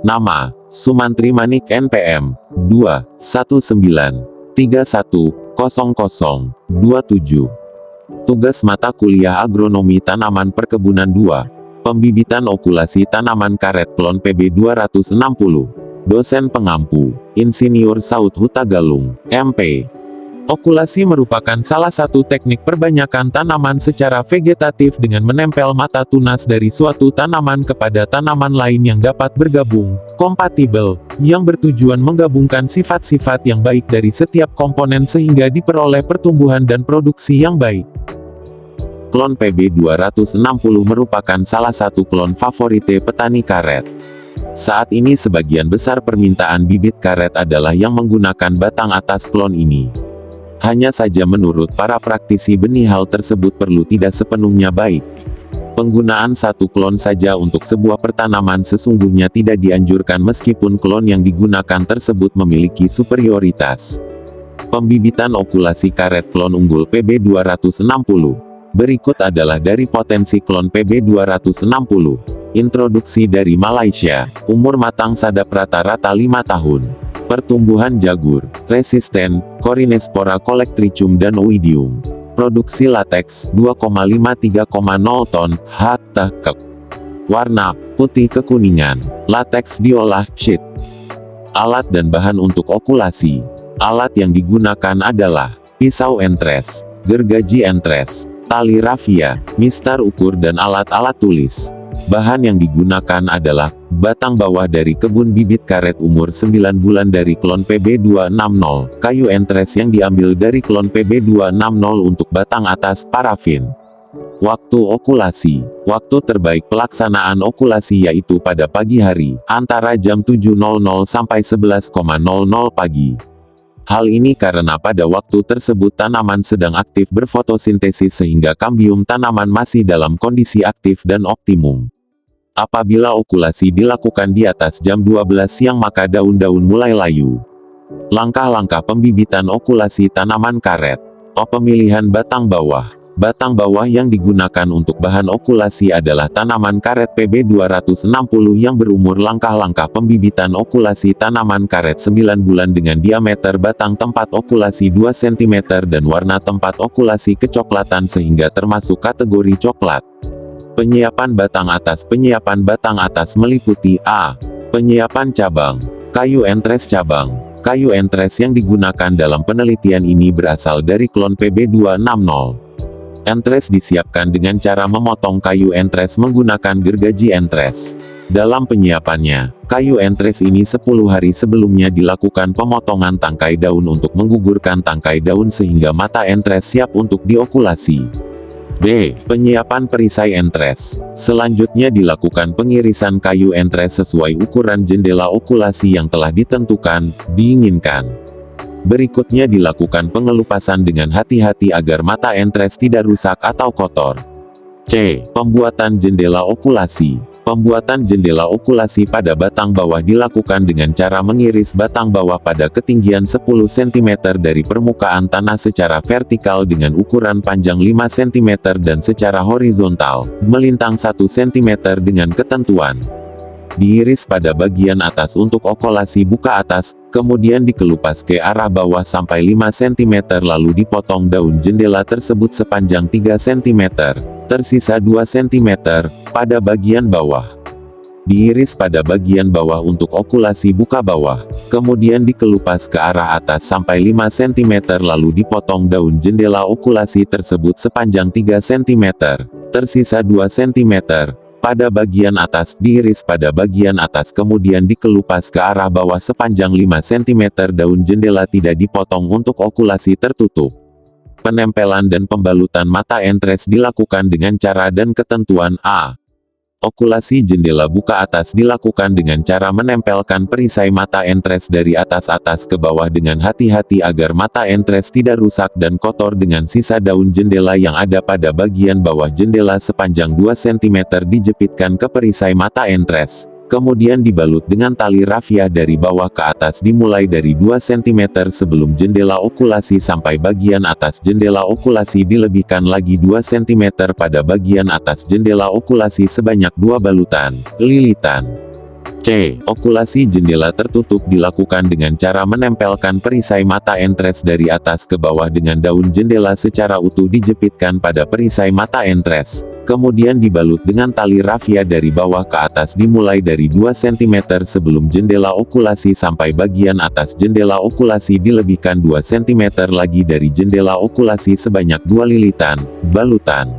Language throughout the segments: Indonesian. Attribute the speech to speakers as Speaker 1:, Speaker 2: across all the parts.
Speaker 1: Nama, Sumantri Manik NPM, 219310027. Tugas mata kuliah Agronomi Tanaman Perkebunan 2. Pembibitan okulasi tanaman karet klon PB 260. Dosen pengampu, Insinyur Saud Hutagalung, MP. Okulasi merupakan salah satu teknik perbanyakan tanaman secara vegetatif dengan menempel mata tunas dari suatu tanaman kepada tanaman lain yang dapat bergabung, kompatibel, yang bertujuan menggabungkan sifat-sifat yang baik dari setiap komponen sehingga diperoleh pertumbuhan dan produksi yang baik. Klon PB 260 merupakan salah satu klon favorite petani karet. Saat ini sebagian besar permintaan bibit karet adalah yang menggunakan batang atas klon ini. Hanya saja menurut para praktisi benih hal tersebut perlu tidak sepenuhnya baik. Penggunaan satu klon saja untuk sebuah pertanaman sesungguhnya tidak dianjurkan meskipun klon yang digunakan tersebut memiliki superioritas. Pembibitan okulasi karet klon unggul PB 260. Berikut adalah dari potensi klon PB 260. Introduksi dari Malaysia. Umur matang sadap rata-rata 5 tahun. Pertumbuhan jagur, resisten, Corynespora collectrichum dan Oidium. Produksi lateks, 2,5-3,0 ton, HTK. Warna, putih kekuningan. Lateks diolah, sheet. Alat dan bahan untuk okulasi. Alat yang digunakan adalah, pisau entres, gergaji entres, tali rafia, mistar ukur dan alat-alat tulis. Bahan yang digunakan adalah, batang bawah dari kebun bibit karet umur 9 bulan dari klon PB 260, kayu entres yang diambil dari klon PB 260 untuk batang atas, parafin. Waktu okulasi. Waktu terbaik pelaksanaan okulasi yaitu pada pagi hari, antara jam 7.00 sampai 11.00 pagi. Hal ini karena pada waktu tersebut tanaman sedang aktif berfotosintesis sehingga kambium tanaman masih dalam kondisi aktif dan optimum. Apabila okulasi dilakukan di atas jam 12 siang maka daun-daun mulai layu. Langkah-langkah pembibitan okulasi tanaman karet. Pemilihan batang bawah. Batang bawah yang digunakan untuk bahan okulasi adalah tanaman karet PB 260 yang berumur. Langkah-langkah pembibitan okulasi tanaman karet 9 bulan dengan diameter batang tempat okulasi 2 cm dan warna tempat okulasi kecoklatan sehingga termasuk kategori coklat. Penyiapan batang atas. Penyiapan batang atas meliputi A. Penyiapan cabang. Kayu entres cabang. Kayu entres yang digunakan dalam penelitian ini berasal dari klon PB 260. Entres disiapkan dengan cara memotong kayu entres menggunakan gergaji entres. Dalam penyiapannya, kayu entres ini 10 hari sebelumnya dilakukan pemotongan tangkai daun untuk menggugurkan tangkai daun sehingga mata entres siap untuk diokulasi. B. Penyiapan perisai entres. Selanjutnya dilakukan pengirisan kayu entres sesuai ukuran jendela okulasi yang telah ditentukan, diinginkan. Berikutnya dilakukan pengelupasan dengan hati-hati agar mata entres tidak rusak atau kotor. C. Pembuatan jendela okulasi. Pembuatan jendela okulasi pada batang bawah dilakukan dengan cara mengiris batang bawah pada ketinggian 10 cm dari permukaan tanah secara vertikal dengan ukuran panjang 5 cm dan secara horizontal, melintang 1 cm dengan ketentuan. Diiris pada bagian atas untuk okulasi buka atas, kemudian dikelupas ke arah bawah sampai 5 cm lalu dipotong daun jendela tersebut sepanjang 3 cm, tersisa 2 cm, pada bagian bawah. Diiris pada bagian bawah untuk okulasi buka bawah, kemudian dikelupas ke arah atas sampai 5 cm lalu dipotong daun jendela okulasi tersebut sepanjang 3 cm, tersisa 2 cm, pada bagian atas. Diiris pada bagian atas kemudian dikelupas ke arah bawah sepanjang 5 cm daun jendela tidak dipotong untuk okulasi tertutup. Penempelan dan pembalutan mata entres dilakukan dengan cara dan ketentuan A. Okulasi jendela buka atas dilakukan dengan cara menempelkan perisai mata entres dari atas ke bawah dengan hati-hati agar mata entres tidak rusak dan kotor dengan sisa daun jendela yang ada pada bagian bawah jendela sepanjang 2 cm dijepitkan ke perisai mata entres. Kemudian dibalut dengan tali rafia dari bawah ke atas dimulai dari 2 cm sebelum jendela okulasi sampai bagian atas jendela okulasi dilebihkan lagi 2 cm pada bagian atas jendela okulasi sebanyak 2 balutan, lilitan. C. Okulasi jendela tertutup dilakukan dengan cara menempelkan perisai mata entres dari atas ke bawah dengan daun jendela secara utuh dijepitkan pada perisai mata entres. Kemudian dibalut dengan tali rafia dari bawah ke atas dimulai dari 2 cm sebelum jendela okulasi sampai bagian atas jendela okulasi dilebihkan 2 cm lagi dari jendela okulasi sebanyak 2 lilitan, balutan.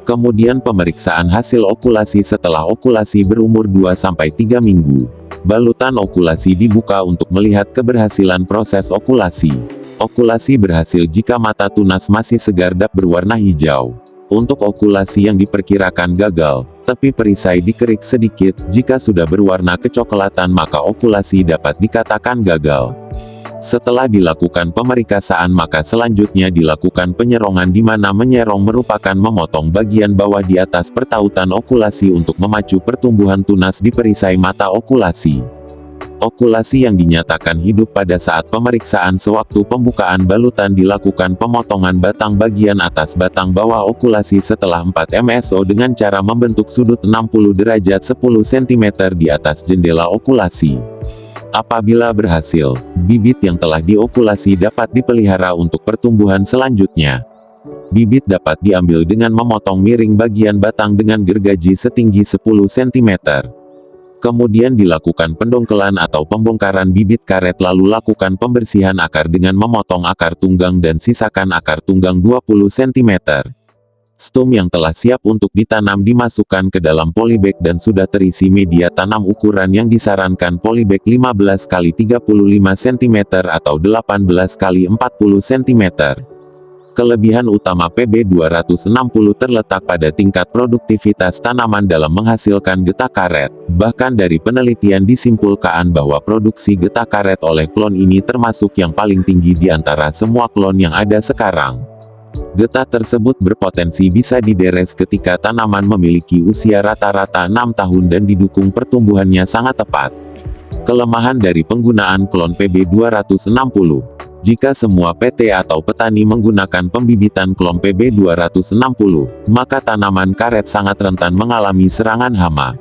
Speaker 1: Kemudian pemeriksaan hasil okulasi setelah okulasi berumur 2-3 minggu. Balutan okulasi dibuka untuk melihat keberhasilan proses okulasi. Okulasi berhasil jika mata tunas masih segar dan berwarna hijau. Untuk okulasi yang diperkirakan gagal, tepi perisai dikerik sedikit, jika sudah berwarna kecoklatan maka okulasi dapat dikatakan gagal. Setelah dilakukan pemerikasaan maka selanjutnya dilakukan penyerongan di mana menyerong merupakan memotong bagian bawah di atas pertautan okulasi untuk memacu pertumbuhan tunas di perisai mata okulasi. Okulasi yang dinyatakan hidup pada saat pemeriksaan sewaktu pembukaan balutan dilakukan pemotongan batang bagian atas batang bawah okulasi setelah 4 MSO dengan cara membentuk sudut 60 derajat 10 cm di atas jendela okulasi. Apabila berhasil, bibit yang telah diokulasi dapat dipelihara untuk pertumbuhan selanjutnya. Bibit dapat diambil dengan memotong miring bagian batang dengan gergaji setinggi 10 cm. Kemudian dilakukan pendongkelan atau pembongkaran bibit karet lalu lakukan pembersihan akar dengan memotong akar tunggang dan sisakan akar tunggang 20 cm. Stum yang telah siap untuk ditanam dimasukkan ke dalam polybag dan sudah terisi media tanam ukuran yang disarankan polybag 15 x 35 cm atau 18 x 40 cm. Kelebihan utama PB260 terletak pada tingkat produktivitas tanaman dalam menghasilkan getah karet. Bahkan dari penelitian disimpulkan bahwa produksi getah karet oleh klon ini termasuk yang paling tinggi di antara semua klon yang ada sekarang. Getah tersebut berpotensi bisa dideres ketika tanaman memiliki usia rata-rata 6 tahun dan didukung pertumbuhannya sangat tepat. Kelemahan dari penggunaan klon PB260. Jika semua PT atau petani menggunakan pembibitan klon PB260, maka tanaman karet sangat rentan mengalami serangan hama.